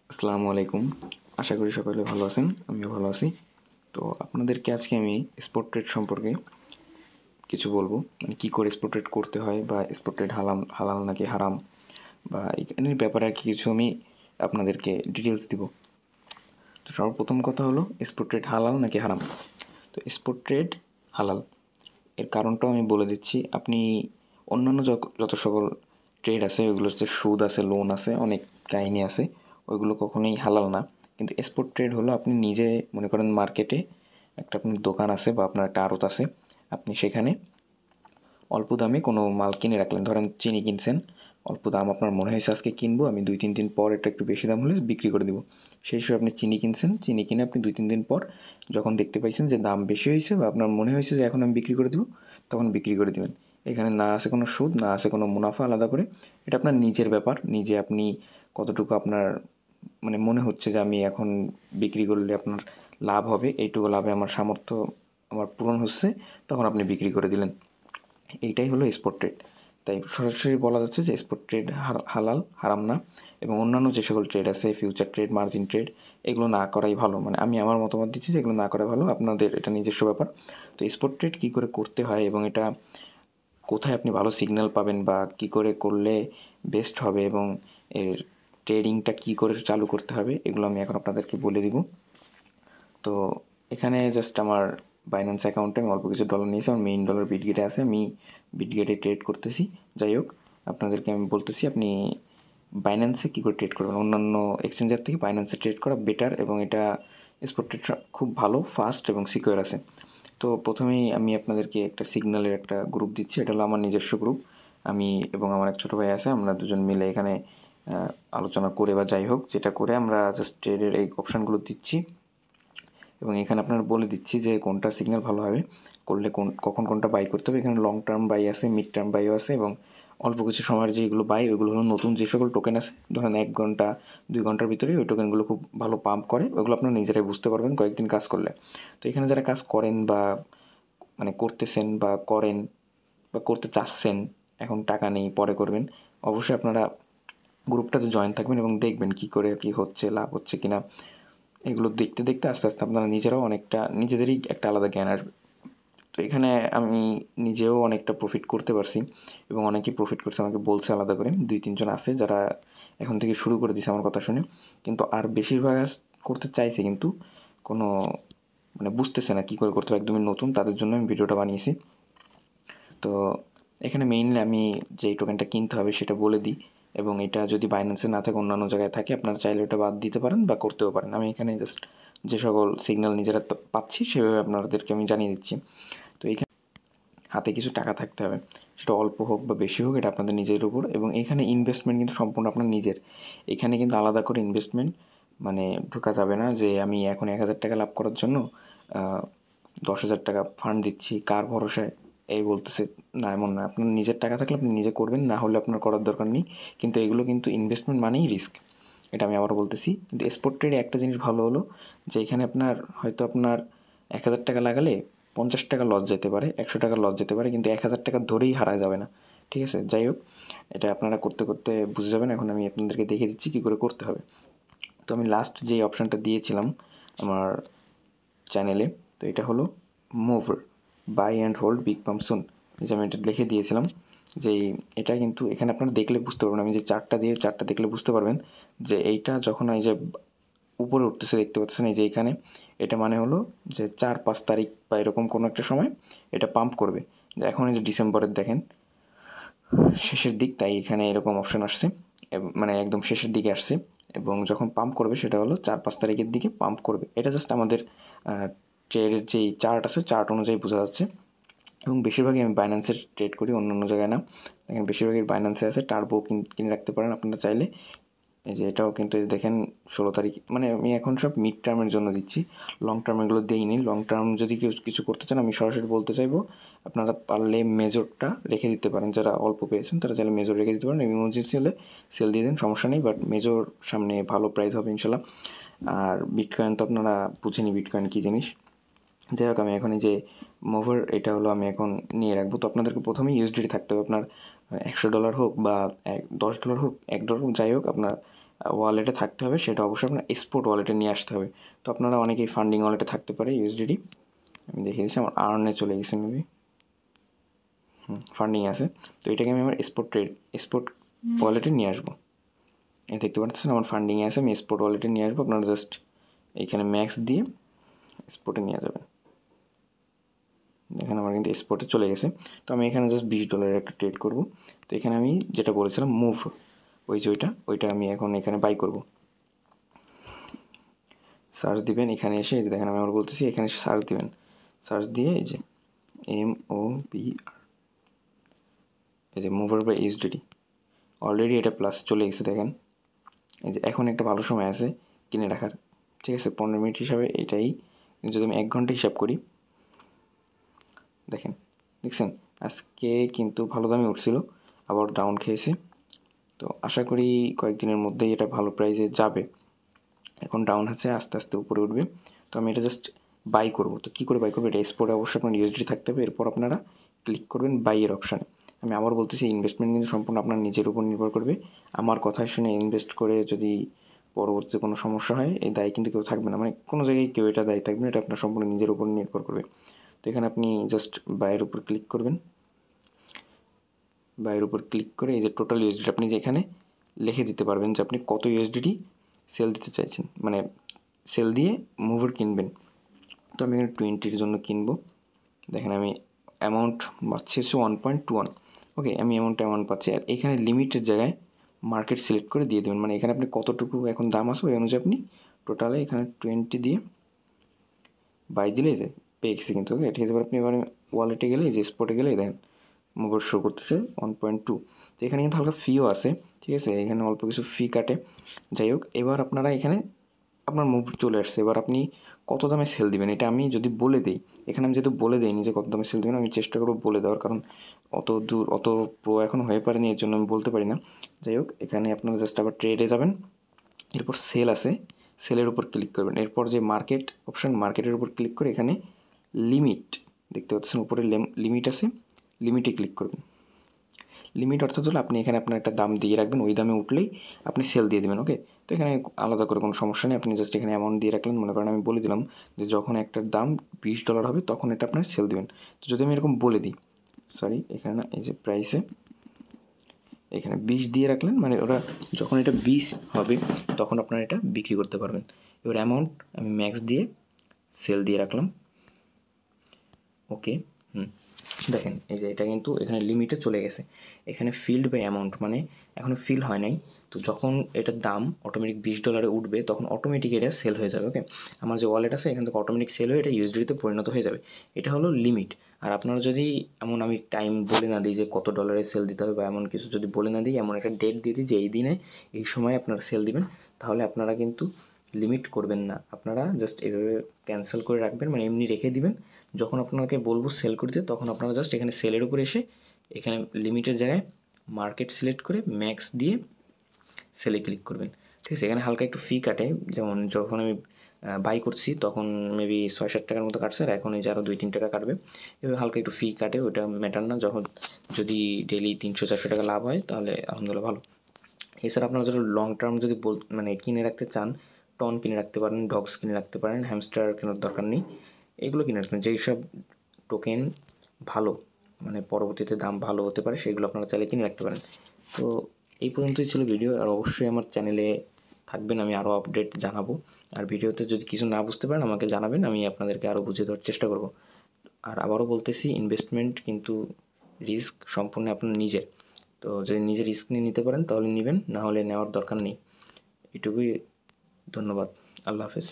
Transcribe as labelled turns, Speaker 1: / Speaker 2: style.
Speaker 1: আসসালামু আলাইকুম। আশা করি সকলে ভালো আছেন। আমিও ভালো আছি। তো আপনাদেরকে আজকে আমি স্পট ট্রেড সম্পর্কে কিছু বলবো। মানে কী করে স্পট ট্রেড করতে হয় বা স্পট ট্রেড হালাল নাকি হারাম বা এখানের ব্যাপারে আর কি কিছু আমি আপনাদেরকে ডিটেলস দিব। তো সর্বপ্রথম কথা হলো স্পট ট্রেড হালাল নাকি হারাম। তো স্পট ট্রেড হালাল। এর কারণটাও আমি বলে দিচ্ছি। আপনি অন্যান্য যত সকল ট্রেড আছে ওইগুলো হচ্ছে সুদ আছে, লোন আছে, অনেক কাহিনী আছে, ওইগুলো কখনোই হালাল না। কিন্তু স্পট ট্রেড হলো আপনি নিজে মনে করেন মার্কেটে একটা আপনার দোকান আছে বা আপনার একটা আড়ত আছে, আপনি সেখানে অল্প দামে কোনো মাল কিনে রাখলেন। ধরেন চিনি কিনছেন, অল্প দাম আপনার মনে হয়েছে আজকে কিনবো, আমি 2-3 দিন পর এটা একটু বেশি দাম হলে বিক্রি করে দিব। সেই হিসেবে আপনি চিনি কিনছেন, চিনি কিনে আপনি 2-3 দিন পর যখন দেখতে পাইছেন যে দাম বেশি হয়েছে বা আপনার মনে হয়েছে যে এখন আমি বিক্রি করে দিব, তখন বিক্রি করে দিলেন। এখানে না আছে কোনো সুদ, না আছে কোনো মুনাফা আলাদা করে। এটা আপনার নিজের ব্যাপার, নিজে আপনি কতটুকু আপনার মানে মনে হচ্ছে যে আমি এখন বিক্রি করলে আপনার লাভ হবে, এইটুকু লাভে আমার সামর্থ্য আমার পূরণ হচ্ছে, তখন আপনি বিক্রি করে দিলেন। এইটাই হলো স্পট ট্রেড। তাই সরাসরি বলা যাচ্ছে যে স্পট ট্রেড হালাল, হারাম না। এবং অন্যান্য যে সকল ট্রেড আছে, ফিউচার ট্রেড, মার্জিন ট্রেড, এগুলো না করাই ভালো। মানে আমি আমার মতামত দিচ্ছি যে এগুলো না করা ভালো, আপনাদের এটা নিজস্ব ব্যাপার। তো স্পট ট্রেড কী করে করতে হয় এবং এটা কোথায় আপনি ভালো সিগন্যাল পাবেন বা কী করে করলে বেস্ট হবে এবং এর ট্রেডিংটা কী করে চালু করতে হবে, এগুলো আমি এখন আপনাদেরকে বলে দিব। তো এখানে জাস্ট আমার বাইন্যান্স অ্যাকাউন্টে আমি অল্প কিছু ডলার নিয়েছি, আমার মেইন ডলার বিটগেটে আছে, আমি বিটগেটে ট্রেড করতেছি। যাই হোক, আপনাদেরকে আমি বলতেছি আপনি বাইন্যান্সে কী করে ট্রেড করবেন। অন্যান্য এক্সচেঞ্জার থেকে বাইন্যান্সে ট্রেড করা বেটার এবং এটা স্পট ট্রেড খুব ভালো, ফাস্ট এবং সিকিউর আছে। তো প্রথমেই আমি আপনাদেরকে একটা সিগন্যালের একটা গ্রুপ দিচ্ছি। এটা হলো আমার নিজস্ব গ্রুপ। আমি এবং আমার এক ছোটো ভাই আছে, আমরা দুজন মিলে এখানে আলোচনা করে বা যাই হোক যেটা করে আমরা জাস্ট ট্রেডের এই অপশানগুলো দিচ্ছি এবং এখানে আপনার বলে দিচ্ছি যে কোনটা সিগন্যাল ভালো হবে, করলে কখন কোনটা বাই করতে হবে। এখানে লং টার্ম বাই আছে, মিড টার্ম বাইও আছে এবং অল্প কিছু সময়ের যেগুলো বাই, ওইগুলো হলো নতুন যে সকল টোকেন আছে, ধরেন 1 ঘন্টা 2 ঘন্টার ভিতরেই ওই টোকেনগুলো খুব ভালো পাম্প করে, ওগুলো আপনারা নিজেরাই বুঝতে পারবেন কয়েকদিন কাজ করলে। তো এখানে যারা কাজ করেন বা মানে করতেছেন বা করেন বা করতে চাচ্ছেন, এখন টাকা নেই পরে করবেন, অবশ্যই আপনারা গ্রুপটাতে জয়েন থাকবেন এবং দেখবেন কী করে কী হচ্ছে, লাভ হচ্ছে কিনা। এগুলো দেখতে দেখতে আস্তে আস্তে আপনারা নিজেরাও অনেকটা, নিজেদেরই একটা আলাদা জ্ঞান আসবে। তো এখানে আমি নিজেও অনেকটা প্রফিট করতে পারছি এবং অনেকেই প্রফিট করছে, আমাকে বলছে আলাদা করে। 2-3 জন আছে যারা এখন থেকে শুরু করে দিয়েছে আমার কথা শুনে, কিন্তু আর বেশিরভাগ করতে চাইছে কিন্তু কোনো মানে বুঝতেছে না কী করে করতে হবে, একদমই নতুন, তাদের জন্য আমি ভিডিওটা বানিয়েছি। তো এখানে মেইনলি আমি যেই টোকেনটা কিনতে হবে সেটা বলে দিই এবং এটা যদি বাইন্যান্সে না থাকে অন্যান্য জায়গায় থাকে, আপনারা চাইলে ওটা বাদ দিতে পারেন বা করতেও পারেন। আমি এখানে জাস্ট যে সকল সিগন্যাল নিজেরা পাচ্ছি সেভাবে আপনাদেরকে আমি জানিয়ে দিচ্ছি। তো এইখানে হাতে কিছু টাকা থাকতে হবে, সেটা অল্প হোক বা বেশি হোক, এটা আপনাদের নিজের উপর। এবং এখানে ইনভেস্টমেন্ট কিন্তু সম্পূর্ণ আপনার নিজের। এখানে কিন্তু আলাদা করে ইনভেস্টমেন্ট মানে ঢোকা যাবে না যে আমি এখন 1,000 টাকা লাভ করার জন্য 10,000 টাকা ফান্ড দিচ্ছি, কার ভরসায় এই বলতেছে। না, এমন না। আপনার নিজের টাকা থাকলে আপনি নিজে করবেন, না হলে আপনার করার দরকার নেই। কিন্তু এগুলো কিন্তু ইনভেস্টমেন্ট মানেই রিস্ক, এটা আমি আবারও বলতেছি। কিন্তু স্পট ট্রেডে একটা জিনিস ভালো হলো যে এখানে আপনার হয়তো আপনার 1,000 টাকা লাগালে 50 টাকা লস যেতে পারে, 100 টাকা লস যেতে পারে, কিন্তু 1,000 টাকা ধরেই হারা যাবে না। ঠিক আছে, যাই হোক, এটা আপনারা করতে করতে বুঝে যাবেন। এখন আমি আপনাদেরকে দেখিয়ে দিচ্ছি কী করে করতে হবে। তো আমি লাস্ট যেই অপশানটা দিয়েছিলাম আমার চ্যানেলে, তো এটা হলো mover, buy and hold big pump soon. যে আমি এটা লিখে দিয়েছিলাম যে এটা কিন্তু এখানে আপনারা দেখলে বুঝতে পারবেন, আমি যে চার্টটা দিয়ে চার্টটা দেখলে বুঝতে পারবেন যে এইটা যখন এই যে উপরে উঠতেছে দেখতে পাচ্ছেন, এই যে এখানে, এটা মানে হলো যে 4-5 তারিখ বা এরকম কোনো একটা সময় এটা পাম্প করবে। এখন এই যে ডিসেম্বরের দেখেন শেষের দিক, তাই এখানে এরকম অপশান আসছে, মানে একদম শেষের দিকে আসছে। এবং যখন পাম্প করবে সেটা হলো 4-5 তারিখের দিকে পাম্প করবে। এটা জাস্ট আমাদের ট্রেডের যেই চার্ট আছে, চার্ট অনুযায়ী বোঝা যাচ্ছে। এবং বেশিরভাগই আমি বাইন্যান্সে ট্রেড করি, অন্য অন্য জায়গায় না। এখানে বেশিরভাগই বাইন্যান্সে আছে। টার্বো কিনে রাখতে পারেন আপনারা চাইলে। এই যে এটাও কিন্তু দেখেন 16 তারিখ, মানে আমি এখন সব মিড টার্মের জন্য দিচ্ছি, লং টার্ম এগুলো দিইনি। লং টার্ম যদি কেউ কিছু করতে চান, আমি সরাসরি বলতে চাইবো আপনারা পারলে মেজরটা রেখে দিতে পারেন। যারা অল্প পেয়েছেন তারা চাইলে মেজর রেখে দিতে পারেন, ইমার্জেন্সি হলে সেল দিয়ে দিন, সমস্যা নেই। বাট মেজর সামনে ভালো প্রাইস হবে ইনশাল্লাহ। আর বিটকয়েন তো আপনারা বুঝেনি বিটকয়েন কী জিনিস। যাই হোক, আমি এখন এই যে মুভার, এটা হলো আমি এখন নিয়ে রাখবো। তো আপনাদেরকে প্রথমে ইউএসডি থাকতে হবে। আপনার $100 হোক বা $10 হোক, $1 হোক, যাই হোক, আপনার ওয়ালেটে থাকতে হবে সেটা অবশ্যই আপনার এক্সপোর্ট ওয়ালেটে নিয়ে আসতে হবে। তো আপনারা অনেকেই ফান্ডিং ওয়ালেটে থাকতে পারে ইউএসডিটি, আমি দেখিয়ে দিচ্ছি আমার আর্নে চলে গেছে মেবি, ফান্ডিং আছে। তো এটাকে আমি আমার এক্সপোর্ট ওয়ালেটে নিয়ে আসবো। এই দেখতে পাচ্ছেন আমার ফান্ডিংয়ে আছে, আমি এক্সপোর্ট ওয়ালেটে নিয়ে আসবো। আপনারা জাস্ট এইখানে ম্যাক্স দিয়ে এক্সপোর্টে নিয়ে যাবেন। এখানে আমার কিন্তু এক্সপোর্টে চলে গেছে। তো আমি এখানে জাস্ট $20 একটা ট্রেড করব। তো এখানে আমি যেটা বলেছিলাম মুভ, ওই যে ওইটা আমি এখন এখানে বাই করব। সার্চ দিবেন এখানে এসে, এই যে দেখেন আমি আবার বলতেছি, এখানে সার্চ দিবেন, সার্চ দিয়ে এই যে MOVR, এই যে মুভার বাই USDT, অলরেডি এটা প্লাস চলে গেছে দেখেন। এই যে এখন একটা ভালো সময় আছে কিনে রাখার, ঠিক আছে। 15 মিনিট হিসাবে এটাই, যদি আমি 1 ঘন্টা হিসাব করি, দেখছেন আজকে কিন্তু ভালো দামে উঠছিল, আবার ডাউন খেয়েছে। তো আশা করি কয়েকদিনের মধ্যেই এটা ভালো প্রাইসে যাবে। এখন ডাউন আছে, আস্তে আস্তে উপরে উঠবে। তো আমি এটা জাস্ট বাই করব। তো কী করে বাই করবো, এটা এক্সপোর্টে অবশ্যই আপনার USDT থাকতে হবে। এরপর আপনারা ক্লিক করবেন বাইয়ের অপশানে। আমি আবার বলতেছি, ইনভেস্টমেন্ট কিন্তু সম্পূর্ণ আপনার নিজের উপর নির্ভর করবে। আমার কথা শুনে ইনভেস্ট করে যদি পরবর্তীতে কোনো সমস্যা হয়, এই দায় কিন্তু কেউ থাকবে না, মানে কোনো জায়গায় কেউ এটা দায়ী থাকবে না, এটা আপনার সম্পূর্ণ নিজের উপর নির্ভর করবে। তো এখানে আপনি জাস্ট বাইয়ের উপর ক্লিক করবেন। বাইয়ের উপর ক্লিক করে এই যে টোটাল USDT আপনি যে এখানে লিখে দিতে পারবেন যে আপনি কত USDT সেল দিতে চাইছেন, মানে সেল দিয়ে মুভার কিনবেন। তো আমি এখানে 20-র জন্য কিনবো। দেখেন আমি অ্যামাউন্ট পাচ্ছি হচ্ছে 1.21। ওকে, আমি অ্যামাউন্ট পাচ্ছি। আর এখানে লিমিটের জায়গায় মার্কেট সিলেক্ট করে দিয়ে দেবেন, মানে এখানে আপনি কতটুকু এখন দাম আছে ওই অনুযায়ী আপনি টোটালে এখানে 20 দিয়ে বাই দিলে যে পেয়ে গেছি কিন্তু। ওকে, ঠিক আছে। আপনি এবার ওয়ালেটে গেলে, যে স্পটে গেলে দেখেন মুভার শো করতেছে 1.2। তো এখানে কিন্তু হালকা ফিও আছে, ঠিক আছে, এখানে অল্প কিছু ফি কাটে। যাই হোক, এবার আপনারা এখানে আপনার মুভ চলে আসছে। এবার আপনি কত দামে সেল দিবেন এটা আমি যদি বলে দিই, এখানে আমি যেহেতু বলে দিইনি যে কত দামে সেল দিবেন, আমি চেষ্টা করবো বলে দেওয়ার, কারণ অত প্রো এখন হয়ে পারেনি, এর জন্য আমি বলতে পারি না। যাই হোক, এখানে আপনারা জাস্ট আবার ট্রেডে যাবেন, এরপর সেল আছে, সেলের উপর ক্লিক করবেন। এরপর যে মার্কেট অপশান, মার্কেটের উপর ক্লিক করে এখানে লিমিট দেখতে পাচ্ছেন, উপরে লিমিট আছে, লিমিটে ক্লিক করবেন। লিমিট অর্থাৎ হলো আপনি এখানে আপনার একটা দাম দিয়ে রাখবেন, ওই দামে উঠলেই আপনি সেল দিয়ে দেবেন। ওকে, তো এখানে আলাদা করে কোনো সমস্যা নেই, আপনি জাস্ট এখানে অ্যামাউন্ট দিয়ে রাখলেন। মনে করেন আমি বলে দিলাম যে যখন একটার দাম $20 হবে তখন এটা আপনার সেল দেবেন। তো যদি আমি এরকম বলে দিই, সরি এখানে না, এই যে প্রাইসে এখানে 20 দিয়ে রাখলেন, মানে ওরা যখন এটা 20 হবে তখন আপনারা এটা বিক্রি করতে পারবেন। এবার অ্যামাউন্ট আমি ম্যাক্স দিয়ে সেল দিয়ে রাখলাম। ওকে, দেখেন এই যে এটা কিন্তু এখানে লিমিটে চলে গেছে। এখানে ফিল্ড বাই অ্যামাউন্ট মানে এখনও ফিল হয় নাই। তো যখন এটার দাম অটোমেটিক $20 উঠবে তখন অটোমেটিক এটা সেল হয়ে যাবে। ওকে, আমার যে ওয়ালেট আছে এখান থেকে অটোমেটিক সেল হয়ে এটা USDT পরিণত হয়ে যাবে। এটা হলো লিমিট। আর আপনারা যদি এমন আমি টাইম বলে না দিই যে কত ডলারে সেল দিতে হবে বা এমন কিছু যদি বলে না দিই, এমন একটা ডেট দিয়ে দিই যে এই দিনে এই সময় আপনারা সেল দিবেন, তাহলে আপনারা কিন্তু লিমিট করবেন না, আপনারা জাস্ট এভাবে ক্যান্সেল করে রাখবেন, মানে এমনি রেখে দিবেন। যখন আপনাকে বলবো সেল করতে তখন আপনারা জাস্ট এখানে সেলের উপরে এসে এখানে লিমিটের জায়গায় মার্কেট সিলেক্ট করে ম্যাক্স দিয়ে সেলে ক্লিক করবেন। ঠিক আছে, এখানে হালকা একটু ফি কাটে, যেমন যখন আমি বাই করছি তখন মেবি 6-7 টাকার মতো কাটছে, আর এখন এই যে আরও 2-3 টাকা কাটবে, এভাবে হালকা একটু ফি কাটে, ওইটা ম্যাটার না। যখন যদি ডেলি 300-400 টাকা লাভ হয় তাহলে আলহামদুলিল্লাহ ভালো। এছাড়া আপনারা যদি লং টার্ম যদি মানে কিনে রাখতে চান, টন কিনে রাখতে পারেন, ডগস কিনে রাখতে পারেন, হ্যামস্টার কেনার দরকার নেই, এগুলো কিনে রাখবেন। যেই সব টোকেন ভালো, মানে পরবর্তীতে দাম ভালো হতে পারে, সেগুলো আপনারা চাইলে কিনে রাখতে পারেন। তো এই পর্যন্তই ছিল ভিডিও। আর অবশ্যই আমার চ্যানেলে থাকবেন, আমি আরও আপডেট জানাবো। আর ভিডিওতে যদি কিছু না বুঝতে পারেন আমাকে জানাবেন, আমি আপনাদেরকে আরও বুঝিয়ে দেওয়ার চেষ্টা করব। আর আবারও বলতেছি, ইনভেস্টমেন্ট কিন্তু রিস্ক সম্পূর্ণ আপনার নিজের। তো যদি নিজে রিস্ক নিয়ে নিতে পারেন তাহলে নেবেন, না হলে নেওয়ার দরকার নেই। এটুকুই, ধন্যবাদ, আল্লাহ হাফেজ।